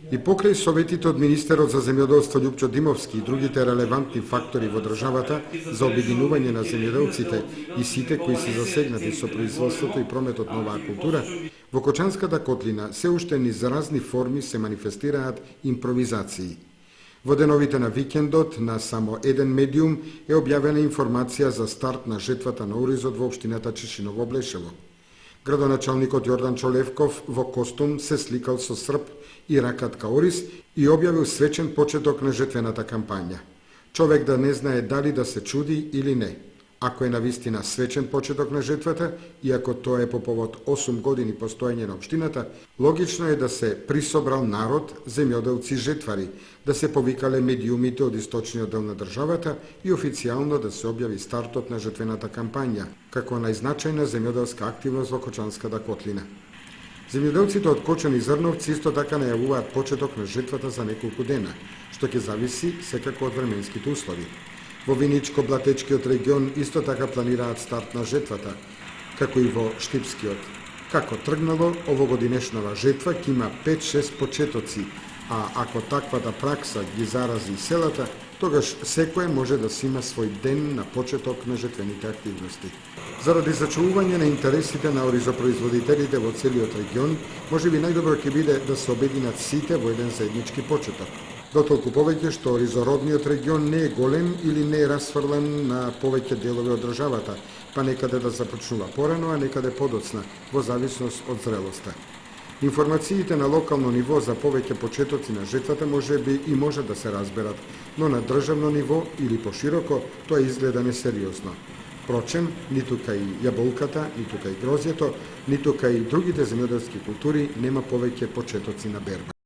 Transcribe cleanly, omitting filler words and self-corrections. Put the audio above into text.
И покрај советите од министерот за земјоделство Љупчо Димовски и другите релевантни фактори во државата за обединување на земјоделците и сите кои се засегнати со производството и прометот на оваа култура, во Кочанската котлина се уште низ разни форми се манифестираат импровизации. Во деновите на викендот на само еден медиум е објавена информација за старт на жетвата на оризот во општината Чешиново Блешево. Градоначалникот Јордан Чолевков во костум се сликал со срп и ракатка ориз и објавил свечен почеток на жетвената кампања. Човек да не знае дали да се чуди или не. Ако е навистина свечен почеток на жетвата и ако тоа е по повод 8 години постоење на општината, логично е да се присобрал народ, земјоделци, жетвари, да се повикале медиумите од источниот дел на државата и официјално да се објави стартот на жетвената кампања, како најзначајна земјоделска активност во Кочанската котлина. Земјоделците од Кочан и Зрновци исто така најавуваат почеток на жетвата за неколку дена, што ќе зависи секако од временските услови. Во Виничко-Блатечкиот регион исто така планираат старт на жетвата, како и во Штипскиот. Како тргнало, овогодинешнава жетва ќе има 5-6 почетоци, а ако таквата пракса ги зарази селата, тогаш секој може да си има свој ден на почеток на жетвените активности. Заради зачувување на интересите на оризопроизводителите во целиот регион, можеби најдобро ќе биде да се обединат сите во еден заеднички почеток. Дотолку повеќе што оризородниот регион не е голем или не е расфрлан на повеќе делови од државата, па некаде да започнува порано, а некаде подоцна, во зависност од зрелоста. Информациите на локално ниво за повеќе почетоци на жетвата може да се разберат, но на државно ниво или пошироко тоа изгледа несериозно. Впрочем, ниту кај јаболката, ниту кај грозјето, ниту кај другите земјоделски култури нема повеќе почетоци на берба.